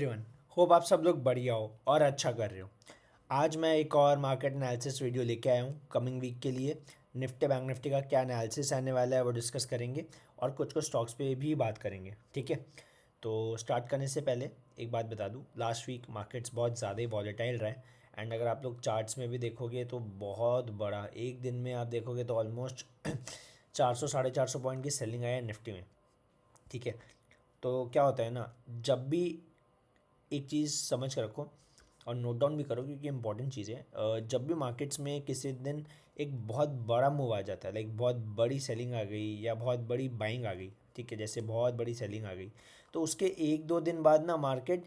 Everyone, hope आप सब लोग बढ़िया हो और अच्छा कर रहे हो। आज मैं एक और मार्केट एनालिसिस वीडियो लेके आया हूँ कमिंग वीक के लिए। निफ्टी बैंक निफ्टी का क्या एनालिसिस आने वाला है वो डिस्कस करेंगे और कुछ कुछ स्टॉक्स पे भी बात करेंगे। ठीक है, तो स्टार्ट करने से पहले एक बात बता दूँ, लास्ट वीक मार्केट्स बहुत ज़्यादा ही वॉलेटाइल रहे। एंड अगर आप लोग चार्ट्स में भी देखोगे तो बहुत बड़ा एक दिन में आप देखोगे तो ऑलमोस्ट 400 450 पॉइंट की सेलिंग आया है निफ्टी में। ठीक है, तो क्या होता है ना, जब भी एक चीज़ समझ कर रखो और नोट डाउन भी करो क्योंकि इंपॉर्टेंट चीज़ है। जब भी मार्केट्स में किसी दिन एक बहुत बड़ा मूव आ जाता है, लाइक बहुत बड़ी सेलिंग आ गई या बहुत बड़ी बाइंग आ गई, ठीक है, जैसे बहुत बड़ी सेलिंग आ गई, तो उसके एक दो दिन बाद ना मार्केट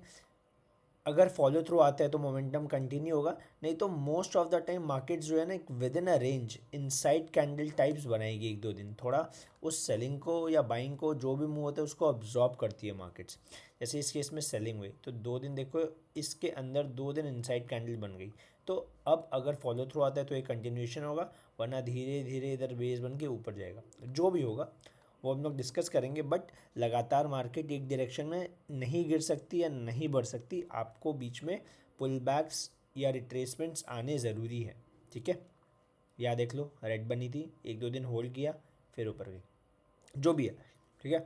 अगर फॉलो थ्रू आता है तो मोमेंटम कंटिन्यू होगा, नहीं तो most of the time market जो है ना एक with in a range inside candle types बनाएगी। एक दो दिन थोड़ा उस सेलिंग को या बाइंग को जो भी मूव होता है उसको अब्जॉर्ब करती है मार्केट्स। जैसे इस केस में सेलिंग हुई तो दो दिन देखो, इसके अंदर दो दिन इनसाइड कैंडल बन गई। तो अब अगर फॉलो थ्रू आता है तो एक कंटिन्यूएशन होगा, वरना धीरे धीरे इधर बेस बन के ऊपर जाएगा। जो भी होगा वो हम लोग डिस्कस करेंगे, बट लगातार मार्केट एक डायरेक्शन में नहीं गिर सकती या नहीं बढ़ सकती। आपको बीच में पुल बैक्स या रिट्रेसमेंट्स आने ज़रूरी है। ठीक है, या देख लो रेड बनी थी, एक दो दिन होल्ड किया, फिर ऊपर गई, जो भी है। ठीक है,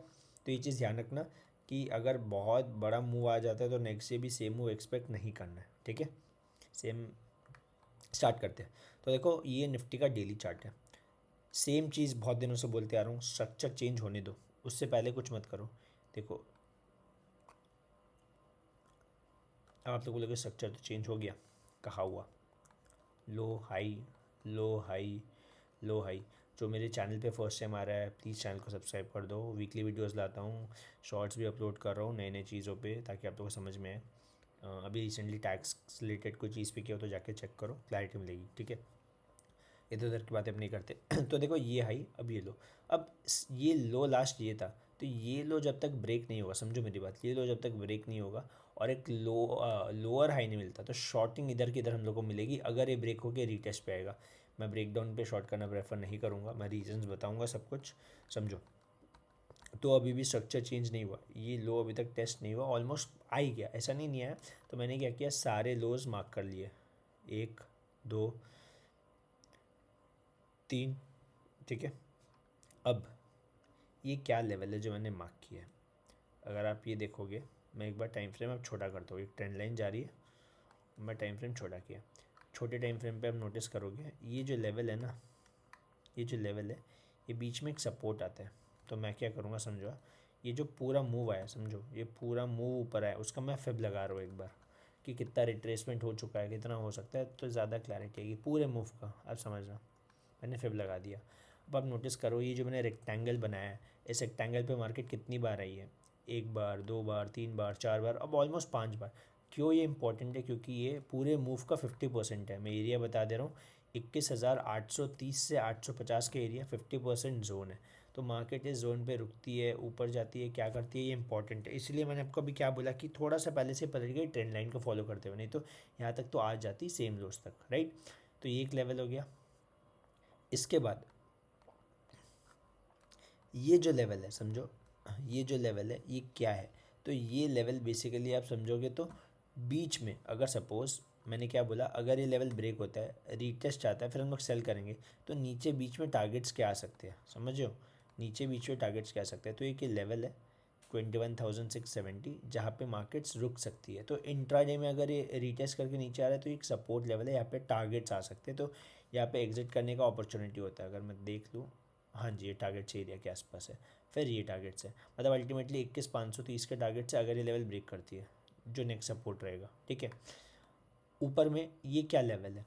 तो ये चीज़ ध्यान रखना कि अगर बहुत बड़ा मूव आ जाता है तो नेक्स्ट डे भी सेम मूव एक्सपेक्ट नहीं करना है। ठीक है, सेम स्टार्ट करते हैं। तो देखो ये निफ्टी का डेली चार्ट है। सेम चीज़ बहुत दिनों से बोलते आ रहा हूँ, स्ट्रक्चर चेंज होने दो, उससे पहले कुछ मत करो। देखो अब आप लोगों को लगे स्ट्रक्चर तो चेंज हो गया, कहा हुआ लो हाई, लो हाई, लो हाई। जो मेरे चैनल पे फर्स्ट टाइम आ रहा है प्लीज़ चैनल को सब्सक्राइब कर दो। वीकली वीडियोस लाता हूँ, शॉर्ट्स भी अपलोड कर रहा हूँ नई नई चीज़ों पे, ताकि आप लोगों को समझ में आए। अभी रिसेंटली टैक्स रिलेटेड कोई चीज़ पे किया हो तो जाके चेक करो, क्लैरिटी मिलेगी। ठीक है, इधर उधर की बातें हम नहीं करते। तो देखो ये हाई, अब ये लो। अब ये लो लास्ट ये था, तो ये लो जब तक ब्रेक नहीं होगा, समझो मेरी बात, ये लो जब तक ब्रेक नहीं होगा और एक लोअर हाई नहीं मिलता तो शॉर्टिंग इधर की इधर हम लोग को मिलेगी। अगर ये ब्रेक होकर रीटेस्ट पे आएगा, मैं ब्रेक डाउन पे शॉर्ट करना प्रेफर नहीं करूँगा, मैं रीजंस बताऊँगा सब कुछ, समझो। तो अभी भी स्ट्रक्चर चेंज नहीं हुआ, ये लो अभी तक टेस्ट नहीं हुआ, ऑलमोस्ट आ ही गया, ऐसा नहीं आया। तो मैंने क्या किया, सारे लोज मार्क कर लिए, एक, दो, तीन। ठीक है, अब ये क्या लेवल है जो मैंने मार्क किया है। अगर आप ये देखोगे, मैं एक बार टाइम फ्रेम अब छोटा करता हूँ, एक ट्रेंड लाइन जा रही है, मैं टाइम फ्रेम छोटा किया। छोटे टाइम फ्रेम पे आप नोटिस करोगे ये जो लेवल है ना, ये जो लेवल है, ये बीच में एक सपोर्ट आता है। तो मैं क्या करूँगा समझो, ये जो पूरा मूव आया, समझो ये पूरा मूव ऊपर आया, उसका मैं फिब लगा रहा हूँ एक बार कि कितना रिट्रेसमेंट हो चुका है, कितना हो सकता है, तो ज़्यादा क्लैरिटी आएगी पूरे मूव का। आप समझना, मैंने फिब लगा दिया। अब आप नोटिस करो ये जो मैंने रेक्टेंगल बनाया है, इस रेक्टेंगल पे मार्केट कितनी बार आई है, एक बार, दो बार, तीन बार, चार बार, अब ऑलमोस्ट पांच बार। क्यों ये इंपॉर्टेंट है, क्योंकि ये पूरे मूव का 50% है। मैं एरिया बता दे रहा हूँ, 21,830 से 850 के एरिया 50% जोन है। तो मार्केट इस जोन पे रुकती है, ऊपर जाती है, क्या करती है, ये इंपॉर्टेंट है। इसलिए मैंने आपको अभी क्या बोला कि थोड़ा सा पहले से पलट गई ट्रेंड लाइन को फॉलो करते हुए, नहीं तो यहाँ तक तो आ जाती सेम लोस तक, राइट। तो ये एक लेवल हो गया। इसके बाद ये जो लेवल है, समझो ये जो लेवल है ये क्या है, तो ये लेवल बेसिकली आप समझोगे तो बीच में, अगर सपोज़ मैंने क्या बोला, अगर ये लेवल ब्रेक होता है, रीटेस्ट आता है, फिर हम लोग सेल करेंगे, तो नीचे बीच में टारगेट्स क्या आ सकते हैं, समझ हो, नीचे बीच में टारगेट्स क्या आ सकते हैं। तो एक ये लेवल है 21,670, जहाँ पे मार्केट्स रुक सकती है। तो इंट्राडे में अगर ये रीटेस्ट करके नीचे आ रहा है तो एक सपोर्ट लेवल है, यहाँ पे टारगेट्स आ सकते हैं, तो यहाँ पे एग्जिट करने का अपॉर्चुनिटी होता है। अगर मैं देख लूँ, हाँ जी ये टारगेट्स एरिया के आसपास है, फिर ये टारगेट्स है, मतलब अल्टीमेटली 21,530 के टारगेट से अगर ये लेवल ब्रेक करती है, जो नेक्स्ट सपोर्ट रहेगा। ठीक है, ऊपर में ये क्या लेवल है,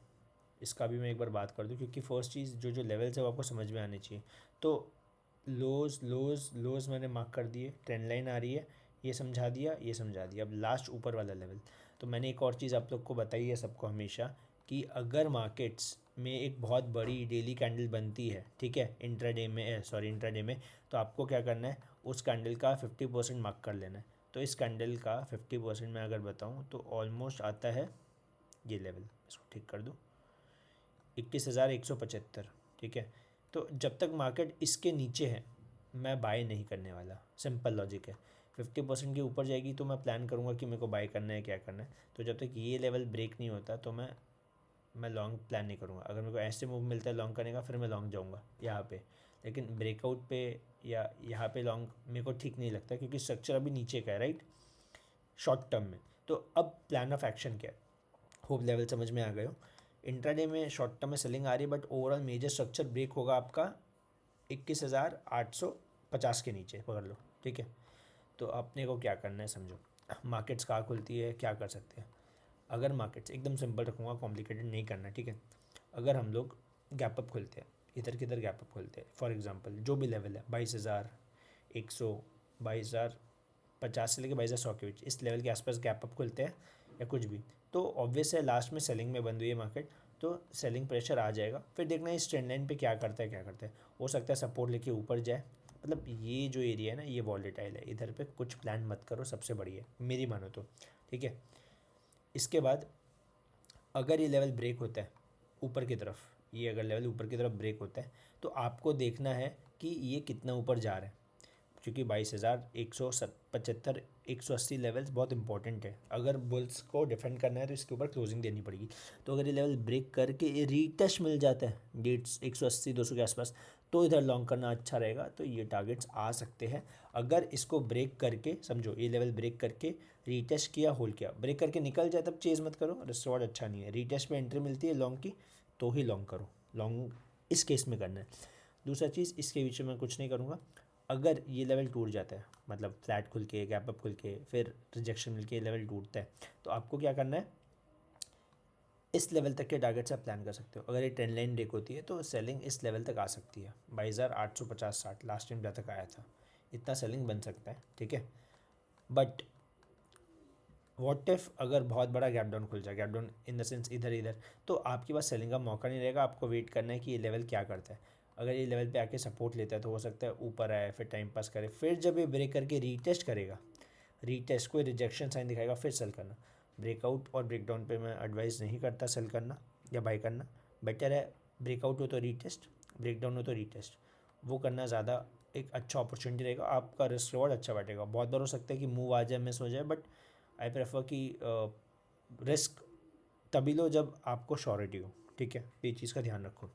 इसका भी मैं एक बार बात कर दूं, क्योंकि फर्स्ट चीज़ जो जो लेवल्स है वो आपको समझ में आनी चाहिए। तो लोज लोज लोज मैंने मार्क कर दिए, ट्रेंड लाइन आ रही है, ये समझा दिया, ये समझा दिया। अब लास्ट ऊपर वाला लेवल, तो मैंने एक और चीज़ आप लोग को बताई है सबको हमेशा, कि अगर मार्केट्स में एक बहुत बड़ी डेली कैंडल बनती है, ठीक है, इंट्राडे में, सॉरी इंट्राडे में, तो आपको क्या करना है, उस कैंडल का 50% मार्क कर लेना है। तो इस कैंडल का 50% मैं अगर बताऊँ तो ऑलमोस्ट आता है ये लेवल, इसको ठीक कर दूँ, 21,175। ठीक है, तो जब तक मार्केट इसके नीचे है मैं बाय नहीं करने वाला, सिंपल लॉजिक है। 50% के ऊपर जाएगी तो मैं प्लान करूँगा कि मेरे को बाय करना है क्या करना है। तो जब तक ये लेवल ब्रेक नहीं होता तो मैं लॉन्ग प्लान नहीं करूँगा। अगर मेरे को ऐसे मूव मिलता है लॉन्ग करने का फिर मैं लॉन्ग जाऊँगा यहाँ पे, लेकिन ब्रेकआउट पे या यहाँ पे लॉन्ग मेरे को ठीक नहीं लगता क्योंकि स्ट्रक्चर अभी नीचे का है राइट, शॉर्ट टर्म में। तो अब प्लान ऑफ एक्शन क्या है, होप लेवल समझ में आ गए हो। इंट्राडे में शॉर्ट टर्म में सेलिंग आ रही है but overall major structure break होगा आपका 21,850 के नीचे पकड़ लो, ठीक है। तो अपने को क्या करना है समझो, मार्केट्स कहाँ खुलती है, क्या कर सकते हैं। अगर मार्केट्स एकदम सिंपल रखूँगा, कॉम्प्लिकेटेड नहीं करना, ठीक है। अगर हम लोग गैप अप खुलते हैं, इधर किधर गैप अप खुलते हैं, फॉर एग्जांपल जो भी लेवल है 22,100, 22,050 से लेकर 22,100 के बीच, इस लेवल के आसपास गैप अप खुलते हैं या कुछ भी, तो ऑब्वियस है लास्ट में सेलिंग में बंद हुई है मार्केट, तो सेलिंग प्रेशर आ जाएगा। फिर देखना है इस ट्रेंड लाइन पे क्या करता है क्या करता है। हो सकता है सपोर्ट लेके ऊपर जाए, मतलब ये जो एरिया है ना ये वॉलेटाइल है, इधर पे कुछ प्लान मत करो, सबसे बढ़िया मेरी मानो तो, ठीक है। इसके बाद अगर ये लेवल ब्रेक होता है ऊपर की तरफ, ये अगर लेवल ऊपर की तरफ ब्रेक होता है तो आपको देखना है कि ये कितना ऊपर जा रहा है, क्योंकि 22,175 180 लेवल्स बहुत इंपॉर्टेंट है। अगर बुल्स को डिफेंड करना है तो इसके ऊपर क्लोजिंग देनी पड़ेगी। तो अगर ये लेवल ब्रेक करके ये रीटच मिल जाता है 180 200 के आसपास, तो इधर लॉन्ग करना अच्छा रहेगा। तो ये टारगेट्स आ सकते हैं। अगर इसको ब्रेक करके समझो, ये लेवल ब्रेक करके रीटेस्ट किया, होल्ड किया, ब्रेक करके निकल जाए तब चेज मत करो, रिस्क अच्छा नहीं है। रीटेस्ट में एंट्री मिलती है लॉन्ग की तो ही लॉन्ग करो, लॉन्ग इस केस में करना है। दूसरा चीज़, इसके बीच में मैं कुछ नहीं करूँगा। अगर ये लेवल टूट जाता है, मतलब फ्लैट खुल के गैप अप खुल के फिर रिजेक्शन मिल के ये लेवल टूटता है, तो आपको क्या करना है, इस लेवल तक के टारगेट से आप प्लान कर सकते हो। अगर ये ट्रेंड लाइन ब्रेक होती है तो सेलिंग इस लेवल तक आ सकती है, 22,850-60 लास्ट टाइम जहाँ तक आया था, इतना सेलिंग बन सकता है, ठीक है। बट व्हाट इफ अगर बहुत बड़ा गैप डाउन खुल जाए, gap down in the sense इधर इधर, तो आपके पास सेलिंग का मौका नहीं रहेगा। आपको वेट करना है कि ये लेवल क्या करता है। अगर ये लेवल पे आके सपोर्ट लेता है तो हो सकता है ऊपर आए, फिर टाइम पास करे, फिर जब ये ब्रेक करके रीटेस्ट करेगा, रीटेस्ट कोई रिजेक्शन साइन दिखाएगा, फिर सेल करना। ब्रेकआउट और ब्रेकडाउन पे मैं एडवाइस नहीं करता सेल करना या बाई करना। बेटर है ब्रेकआउट हो तो रीटेस्ट, ब्रेकडाउन हो तो रीटेस्ट, वो करना ज़्यादा एक अच्छा अपॉर्चुनिटी रहेगा। आपका रिस्क रिवॉर्ड अच्छा बैठेगा। बहुत बार हो सकता है कि मूव आ जाए, मिस हो जाए, बट आई प्रेफर कि रिस्क तभी लो जब आपको श्योरिटी हो, ठीक है। ये चीज़ का ध्यान रखो।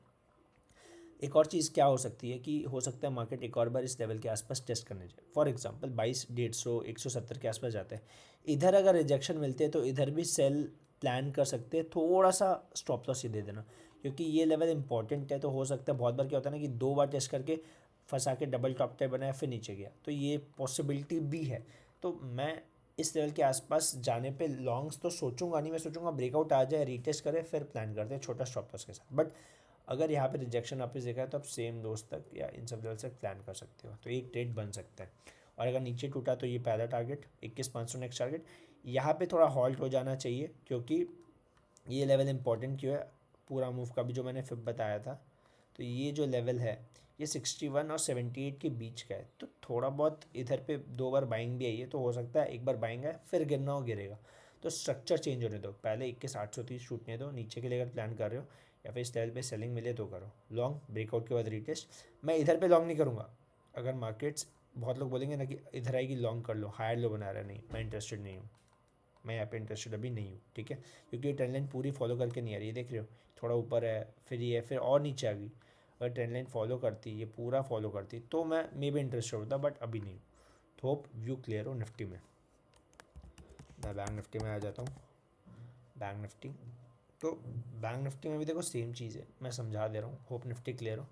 एक और चीज़ क्या हो सकती है कि हो सकता है मार्केट एक और बार इस लेवल के आसपास टेस्ट करने जाए, फॉर एग्जांपल 22,150 170 के आसपास जाता है। इधर अगर रिजेक्शन मिलते हैं तो इधर भी सेल प्लान कर सकते हैं, थोड़ा सा स्टॉप लॉस ही दे देना, क्योंकि ये लेवल इंपॉर्टेंट है। तो हो सकता है बहुत बार क्या होता है ना कि 2 बार टेस्ट करके फंसा के डबल टॉप टाइप बनाया फिर नीचे गया, तो ये पॉसिबिलिटी भी है। तो मैं इस लेवल के आसपास जाने पे लॉन्ग्स तो सोचूंगा नहीं, मैं सोचूंगा ब्रेकआउट आ जाए, रीटेस्ट करे, फिर प्लान करते हैं छोटा स्टॉप लॉस के साथ। बट अगर यहाँ पे रिजेक्शन वापस देखा है तो आप सेम दोस्त तक या इन सब लेवल से प्लान कर सकते हो, तो एक ट्रेड बन सकता है। और अगर नीचे टूटा तो ये पहला टारगेट 21,500 नेक्स्ट टारगेट, यहाँ पे थोड़ा हॉल्ट हो जाना चाहिए, क्योंकि ये लेवल इंपॉर्टेंट क्यों है, पूरा मूव का भी जो मैंने फिर बताया था। तो ये जो लेवल है ये 61 और 78 के बीच का है, तो थोड़ा बहुत इधर पे 2 बार बाइंग भी आई है, तो हो सकता है एक बार बाइंग है फिर गिरना हो, गिरेगा। तो स्ट्रक्चर चेंज होने दो, पहले 21,830 शूटने दो, नीचे के लिए अगर प्लान कर रहे हो या फिर इस लेवल पे सेलिंग मिले तो करो लॉन्ग, ब्रेकआउट के बाद रीटेस्ट। मैं इधर पे लॉन्ग नहीं करूँगा। अगर मार्केट्स, बहुत लोग बोलेंगे ना कि इधर आएगी लॉन्ग कर लो, हायर लो बना रहा है, नहीं मैं इंटरेस्टेड नहीं हूँ, मैं यहाँ पे इंटरेस्टेड अभी नहीं हूँ, ठीक है। क्योंकि ये ट्रेंड लाइन पूरी फॉलो करके नहीं आ रही है, देख रहे हो थोड़ा ऊपर है फिर ये है फिर और नीचे आ गई। अगर ट्रेंड लाइन फॉलो करती, ये पूरा फॉलो करती, तो मैं मे भी इंटरेस्टेड होता, बट अभी नहीं हूँ। तो होप व्यू क्लियर हो निफ्टी में। मैं बैंक निफ्टी में आ जाता हूँ। बैंक निफ्टी, तो बैंक निफ्टी में भी देखो सेम चीज़ है, मैं समझा दे रहा हूँ, होप निफ्टी क्लियर हो।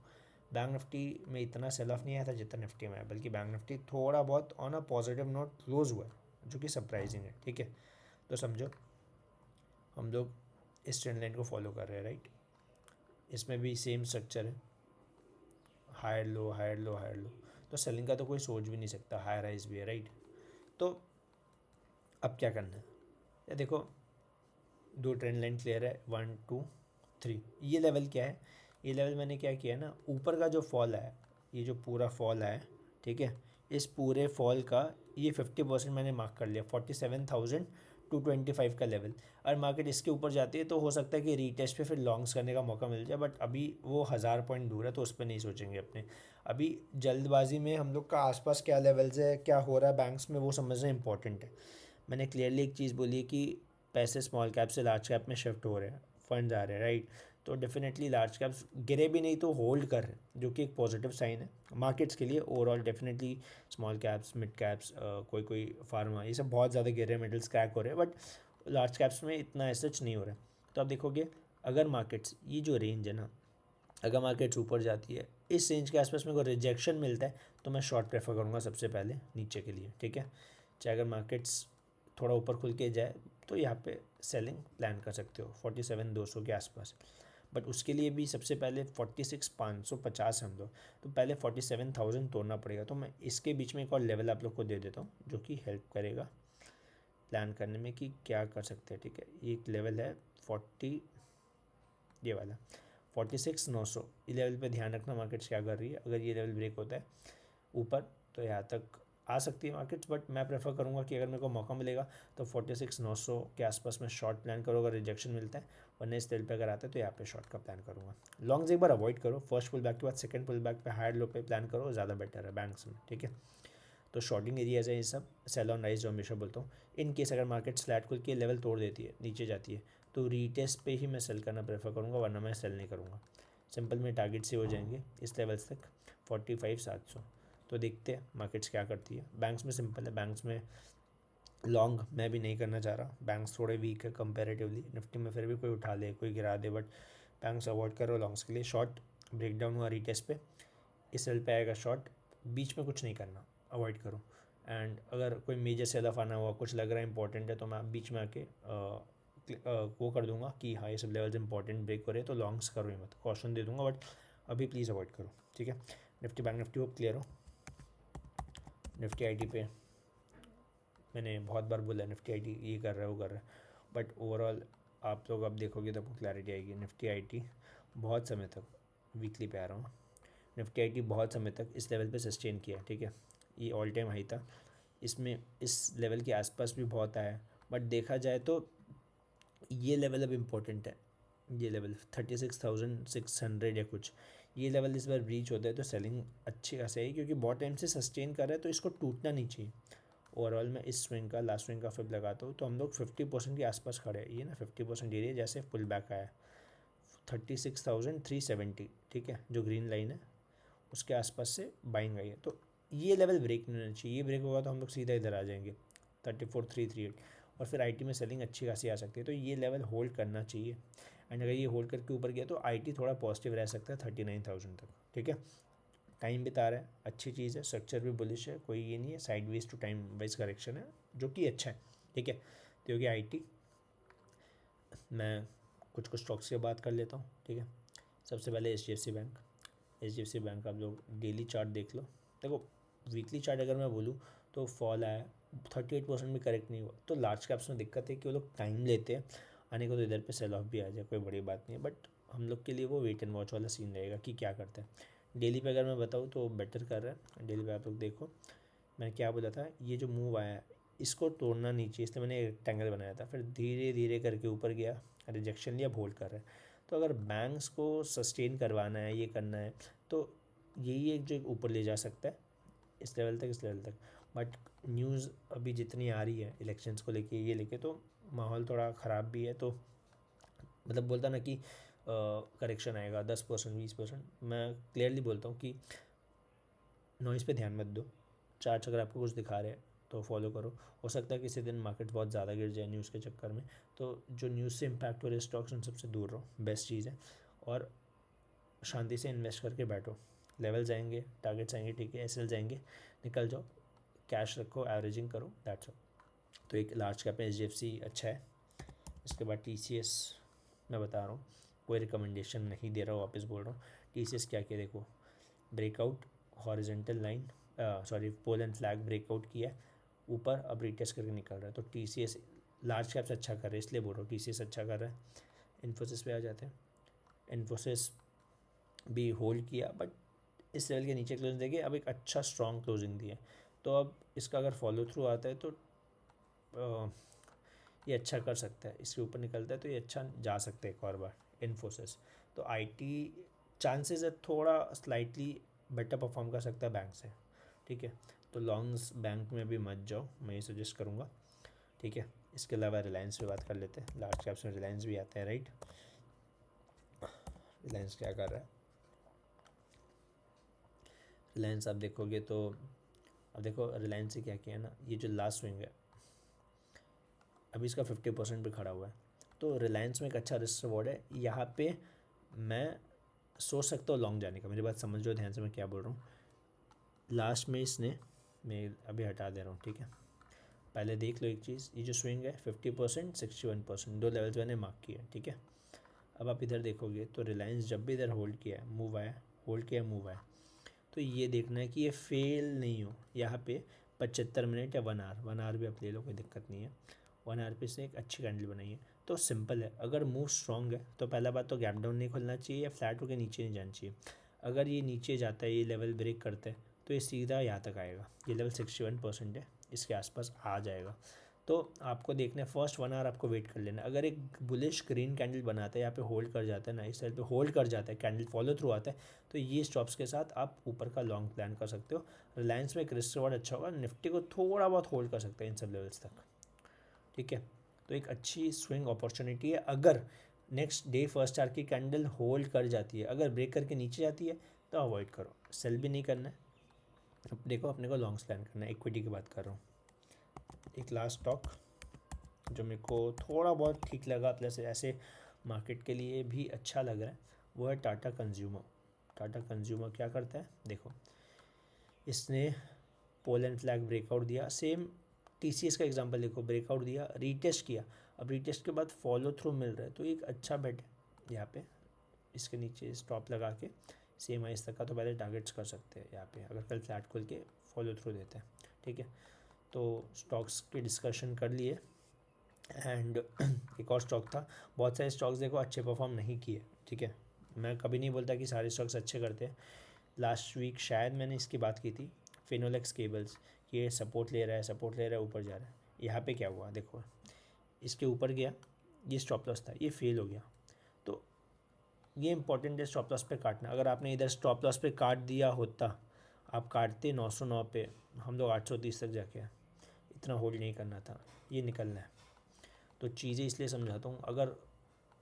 बैंक निफ्टी में इतना सेल ऑफ नहीं आया था जितना निफ्टी में है, बल्कि बैंक निफ्टी थोड़ा बहुत on a positive note close हुआ है, जो कि सरप्राइजिंग है, ठीक है। तो समझो हम लोग इस ट्रेंड लाइन को फॉलो कर रहे हैं, राइट। इसमें भी सेम स्ट्रक्चर है, higher low higher low higher low, तो सेलिंग का तो कोई सोच भी नहीं सकता, हायर राइज भी है, राइट। तो अब क्या करना है, ये देखो दो ट्रेंड लाइन क्लियर है, 1 2 3। ये लेवल क्या है, ये लेवल मैंने क्या किया ना, ऊपर का जो फॉल है, ये जो पूरा फॉल है, ठीक है, इस पूरे फॉल का ये 50% मैंने मार्क कर लिया, 225 का लेवल। और मार्केट इसके ऊपर जाती है तो हो सकता है कि रीटेस्ट पे फिर लॉन्ग्स करने का मौका मिल जाए, बट अभी वो 1000 पॉइंट दूर है तो उस पर नहीं सोचेंगे अपने। अभी जल्दबाजी में हम लोग का आसपास क्या लेवल्स है, क्या हो रहा है बैंक्स में, वो समझना इंपॉर्टेंट है। मैंने क्लियरली एक चीज़ बोली है कि पैसे स्मॉल कैप से लार्ज कैप में शिफ्ट हो रहे हैं, फंड्स आ रहे हैं, राइट। तो डेफिनेटली लार्ज कैप्स गिरे भी नहीं तो होल्ड कर रहे हैं, जो कि एक पॉजिटिव साइन है मार्केट्स के लिए overall. Definitely small caps, mid caps, कोई कोई फार्मा, ये सब बहुत ज़्यादा गिर रहे हैं, मिडल्स क्रैक हो रहे हैं, बट लार्ज कैप्स में इतना सच नहीं हो रहा है। तो आप देखोगे अगर मार्केट्स, ये जो रेंज है ना, अगर मार्केट्स ऊपर जाती है इस रेंज के आसपास मेरे को रिजेक्शन मिलता है तो मैं शॉर्ट प्रेफर करूँगा सबसे पहले नीचे के लिए, ठीक है। चाहे अगर मार्केट्स थोड़ा ऊपर खुल के जाए तो यहाँ पे सेलिंग प्लान कर सकते हो 47,200 के आसपास, बट उसके लिए भी सबसे पहले 46,550 हम लोग, तो पहले 47,000 तोड़ना पड़ेगा। तो मैं इसके बीच में एक और लेवल आप लोग को दे देता हूँ जो कि हेल्प करेगा प्लान करने में कि क्या कर सकते हैं, ठीक है। ये एक लेवल है 40, ये वाला 46,900, ये लेवल पे ध्यान रखना मार्केट्स क्या कर रही है। अगर ये लेवल ब्रेक होता है ऊपर तो यहाँ तक आ सकती है मार्केट्स, बट मैं प्रेफर करूँगा कि अगर मेरे को मौका मिलेगा तो 46,900 के आसपास में शॉर्ट प्लान करो अगर रिजेक्शन मिलता है, वरना इस लेवल पे अगर आता है तो यहाँ पे शॉर्ट का प्लान करूँगा। लॉन्ग्स एक बार अवॉइड करो, फर्स्ट पुल बैक के बाद सेकंड पुल बैक पे हायर लो पे प्लान करो, ज़्यादा बेटर है बैंक्स में, ठीक है। तो शॉर्टिंग एरियाज है ये सब, सेल ऑन राइज जो हमेशा बोलता हूँ। इन केस अगर मार्केट फ्लैट खुल के लेवल तोड़ देती है, नीचे जाती है, तो रीटेस्ट पे ही मैं सेल करना प्रेफर करूँगा, वरना मैं सेल नहीं करूँगा। सिंपल में टारगेट से हो जाएंगे इस लेवल्स तक 45,700। तो देखते हैं मार्केट्स क्या करती है। बैंक्स में सिंपल है, बैंक्स में लॉन्ग मैं भी नहीं करना चाह रहा, बैंक्स थोड़े वीक है कंपेरेटिवली, निफ्टी में फिर भी कोई उठा ले कोई गिरा दे, बट बैंक्स अवॉइड करो लॉन्ग्स के लिए। शॉर्ट ब्रेकडाउन हुआ रीटेस्ट पे, इस लेवल पे आएगा शॉर्ट, बीच में कुछ नहीं करना, अवॉइड करो। एंड अगर कोई मेजर सेल ऑफ आना हुआ, कुछ लग रहा है इंपॉर्टेंट है, तो मैं बीच में आके वो कर दूंगा कि हाँ ये सब लेवल्स इंपॉर्टेंट ब्रेक हो रहे हैं तो लॉन्ग्स करो ही मत, कॉशन दे दूंगा, बट अभी प्लीज़ अवॉइड करो, ठीक है। निफ्टी बैंक निफ्टी हो क्लियर हो। निफ्टी आईटी पे मैंने बहुत बार बोला निफ्टी आईटी ये कर रहा है वो कर रहा है, बट ओवरऑल आप लोग अब देखोगे तो आपको क्लैरिटी आएगी। निफ्टी आईटी बहुत समय तक, वीकली पे आ रहा हूँ, निफ्टी आईटी बहुत समय तक इस लेवल पे सस्टेन किया, ठीक है। ये ऑल टाइम हाई था, इसमें इस लेवल के आसपास भी बहुत आया, बट देखा जाए तो ये लेवल अब इम्पोर्टेंट है। ये लेवल 36,600 या कुछ, ये लेवल इस बार ब्रीच होता है तो सेलिंग अच्छी खासी है, क्योंकि बहुत टाइम से सस्टेन कर रहा है तो इसको टूटना नहीं चाहिए। ओवरऑल मैं इस स्विंग का, लास्ट स्विंग का फिर लगाता हूँ तो हम लोग 50% के आसपास खड़े हैं। ये ना 50% एरिया जैसे पुल बैक आया 36,370, ठीक है, जो ग्रीन लाइन है उसके आसपास से बाइंग आई है, तो ये लेवल ब्रेक नहीं होना चाहिए। ये ब्रेक होगा तो हम लोग सीधा इधर आ जाएंगे 34,338, और फिर आईटी में सेलिंग अच्छी खासी आ सकती है, तो ये लेवल होल्ड करना चाहिए। एंड अगर ये होल्ड करके ऊपर गया तो आईटी थोड़ा पॉजिटिव रह सकता है 39,000 तक, ठीक है। टाइम बिता रहा है, अच्छी चीज़ है, स्ट्रक्चर भी बुलिश है, कोई ये नहीं है, sideways to time wise correction है जो कि अच्छा है, ठीक है। तो होगी आईटी। मैं कुछ कुछ स्टॉक्स की बात कर लेता हूँ, ठीक है। सबसे पहले एचडीएफसी बैंक। एचडीएफसी बैंक आप लोग डेली चार्ट देख लो। देखो वीकली चार्ट अगर मैं बोलूँ तो फॉल आया, 38% भी करेक्ट नहीं हुआ, तो लार्ज कैप्स में दिक्कत है कि वो लोग टाइम लेते हैं आने को, तो इधर पे सेल ऑफ भी आ जाए कोई बड़ी बात नहीं है, बट हम लोग के लिए वो वेट एंड वॉच वाला सीन रहेगा कि क्या करते हैं। डेली पे अगर मैं बताऊँ तो बेटर कर रहा है, डेली पे आप लोग देखो। मैंने क्या बोला था, ये जो मूव आया है इसको तोड़ना नहीं चाहिए, इसलिए मैंने एक रेक्टेंगल बनाया था, फिर धीरे धीरे करके ऊपर गया, रिजेक्शन लिया, होल्ड कर रहा है। तो अगर बैंक्स को सस्टेन करवाना है, ये करना है, तो यही एक जो ऊपर ले जा सकता है इस लेवल तक, इस लेवल तक। बट न्यूज़ अभी जितनी आ रही है इलेक्शंस को लेके, ये लेके, तो माहौल थोड़ा ख़राब भी है, तो मतलब बोलता ना कि करेक्शन आएगा 10%, 20%। मैं क्लियरली बोलता हूँ कि नॉइज़ पे ध्यान मत दो, चार्ट्स अगर आपको कुछ दिखा रहे हैं तो फॉलो करो। हो सकता है किसी दिन मार्केट बहुत ज़्यादा गिर जाए न्यूज़ के चक्कर में, तो जो न्यूज़ से इम्पैक्ट हो रहे स्टॉक्स उन सबसे दूर रहो, बेस्ट चीज़ है। और शांति से इन्वेस्ट करके बैठो, लेवल्स आएंगे, टारगेट्स आएंगे, ठीक है, एसएल जाएंगे, निकल जाओ, कैश रखो, एवरेजिंग करो, दैट्स ऑल। तो एक लार्ज कैप में एचडीएफसी अच्छा है। इसके बाद टीसीएस मैं बता रहा हूँ, कोई रिकमेंडेशन नहीं दे रहा हूँ, वापस बोल रहा हूँ। टीसीएस क्या किया देखो, breakout, horizontal line, sorry pole and flag breakout किया है ऊपर, अब रिटेस्ट करके निकल रहा है, तो टीसीएस लार्ज कैप्स अच्छा कर रहा है, इसलिए बोल रहा हूँ टीसीएस अच्छा कर रहा है। इन्फोसिस पे आ जाते हैं। इन्फोसिस भी होल्ड किया, बट इस लेवल के नीचे क्लोजिंग देखिए, अब एक अच्छा स्ट्रॉन्ग क्लोजिंग दी है, तो अब इसका अगर फॉलो थ्रू आता है तो ये अच्छा कर सकता है, इसके ऊपर निकलता है तो ये अच्छा जा सकता है एक और बार इन्फोसिस। तो आईटी चांसेस है थोड़ा स्लाइटली बेटर परफॉर्म कर सकता है बैंक से, ठीक है। तो लॉन्ग्स बैंक में भी मत जाओ, मैं ये सजेस्ट करूँगा, ठीक है। इसके अलावा रिलायंस पे बात कर लेते हैं, लार्ज कैप्स में रिलायंस भी आता है, राइट। रिलायंस क्या कर रहा है, रिलायंस आप देखोगे तो अब देखो रिलायंस से क्या किया ना, ये जो लास्ट स्विंग है अभी इसका 50% पे खड़ा हुआ है, तो रिलायंस में एक अच्छा रिस्क रिवॉर्ड है यहाँ पे। मैं सोच सकता हूँ लॉन्ग जाने का, मेरी बात समझ लो ध्यान से मैं क्या बोल रहा हूँ। लास्ट में इसने, मैं अभी हटा दे रहा हूँ, ठीक है। पहले देख लो एक चीज़, ये जो स्विंग है 50% 61%, दो लेवल्स मैंने मार्क किया है, ठीक है। अब आप इधर देखोगे तो रिलायंस जब भी इधर होल्ड किया है, मूव आया, होल्ड किया, मूव आया, तो ये देखना है कि ये फेल नहीं हो यहाँ पे 75 मिनट या 1 आवर, 1 आवर भी आप ले लो, कोई दिक्कत नहीं है। 1 आवर पे इसने एक अच्छी कैंडल बनाई है, तो सिंपल है, अगर मूव स्ट्रॉन्ग है तो पहला बात तो गैप डाउन नहीं खुलना चाहिए या फ्लैट होकर नीचे नहीं जाना चाहिए। अगर ये नीचे जाता है, ये लेवल ब्रेक करता है, तो ये सीधा यहाँ तक आएगा, ये लेवल 61% है, इसके आसपास आ जाएगा। तो आपको देखना है फर्स्ट 1 आवर आपको वेट कर लेना, अगर एक बुलिश ग्रीन कैंडल बनाता है, यहाँ पे होल्ड कर जाता है ना, इस साइड पे होल्ड कर जाता है, कैंडल फॉलो थ्रू आता है, तो ये स्टॉप्स के साथ आप ऊपर का लॉन्ग प्लान कर सकते हो। रिलायंस में एक रिस्क रिवॉर्ड अच्छा होगा, निफ्टी को थोड़ा बहुत होल्ड कर सकते हैं इन सब लेवल्स तक, ठीक है। तो एक अच्छी स्विंग अपॉर्चुनिटी है, अगर नेक्स्ट डे फर्स्ट आवर की कैंडल होल्ड कर जाती है, अगर ब्रेक करके नीचे जाती है तो अवॉइड करो, सेल भी नहीं करना है। अब देखो अपने को लॉन्ग प्लान करना है, इक्विटी की बात कर रहा हूँ। एक लास्ट स्टॉक जो मेरे को थोड़ा बहुत ठीक लगा, प्लस ऐसे मार्केट के लिए भी अच्छा लग रहा है, वो है टाटा कंज्यूमर। टाटा कंज्यूमर क्या करता है देखो, इसने पोलैंड फ्लैग ब्रेकआउट दिया, सेम टीसीएस का एग्जांपल देखो, ब्रेकआउट दिया, रीटेस्ट किया, अब रीटेस्ट के बाद फॉलो थ्रू मिल रहा है, तो एक अच्छा बेट है यहाँ पे। इसके नीचे स्टॉप लगा के सेम आइस तक का तो पहले टारगेट्स कर सकते हैं यहाँ पे, अगर कल फ्लैट खोल के फॉलो थ्रू देते हैं, ठीक है। तो स्टॉक्स के डिस्कशन कर लिए, एंड एक और स्टॉक था, बहुत सारे स्टॉक्स देखो अच्छे परफॉर्म नहीं किए, ठीक है। मैं कभी नहीं बोलता कि सारे स्टॉक्स अच्छे करते हैं। लास्ट वीक शायद मैंने इसकी बात की थी, फिनोलेक्स केबल्स, ये सपोर्ट ले रहा है, सपोर्ट ले रहा है, ऊपर जा रहा है, यहाँ पे क्या हुआ देखो, इसके ऊपर गया, ये स्टॉप लॉस था, ये फेल हो गया, तो ये इंपॉर्टेंट है स्टॉप लॉस पे काटना। अगर आपने इधर स्टॉप लॉस पे काट दिया होता, आप काटते 909 पे, हम लोग 830 तक जाके आए, इतना होल्ड नहीं करना था, ये निकलना है। तो चीज़ें इसलिए समझाता हूँ, अगर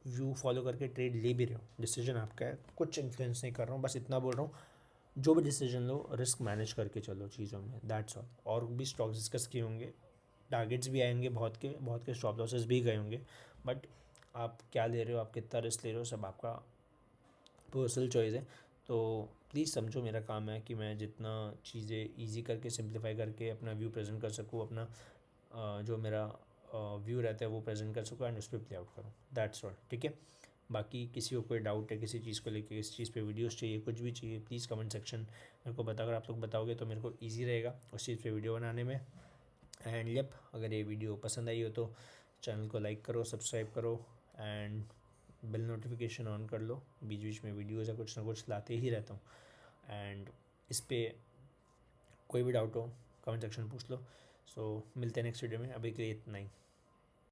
व्यू फॉलो करके ट्रेड ले भी रहे हो, डिसीजन आपका है, कुछ इन्फ्लुएंस नहीं कर रहा हूँ, बस इतना बोल रहा हूँ, जो भी डिसीजन लो रिस्क मैनेज करके चलो चीज़ों में, दैट्स ऑल। और भी स्टॉक्स डिस्कस किए होंगे, टारगेट्स भी आएंगे, बहुत के स्टॉप लॉसेस भी गए होंगे, बट आप क्या ले रहे हो, आप कितना रिस्क ले रहे हो, सब आपका पर्सनल चॉइस है। तो प्लीज़ समझो, मेरा काम है कि मैं जितना चीज़ें ईजी करके सिंप्लीफाई करके अपना व्यू प्रेजेंट कर सकूँ, अपना जो मेरा व्यू रहता है वो प्रेजेंट कर सकूँ, एंड उस पर प्ले आउट करूँ, दैट्स ऑल, ठीक है। बाकी किसी को कोई डाउट है किसी चीज़ को लेके, किसी चीज़ पे वीडियोस चाहिए, कुछ भी चाहिए, प्लीज़ कमेंट सेक्शन मेरे को बताकर, आप लोग बताओगे तो मेरे को ईजी रहेगा उस चीज़ पे वीडियो बनाने में। एंड यप, अगर ये वीडियो पसंद आई हो तो चैनल को लाइक करो, सब्सक्राइब करो, एंड बेल नोटिफिकेशन ऑन कर लो, बीच बीच में वीडियोज़ या कुछ ना कुछ लाते ही रहता हूँ। एंड इस पर कोई भी डाउट हो कमेंट सेक्शन पूछ लो। सो मिलते हैं नेक्स्ट वीडियो में, अभी के लिए इतना ही।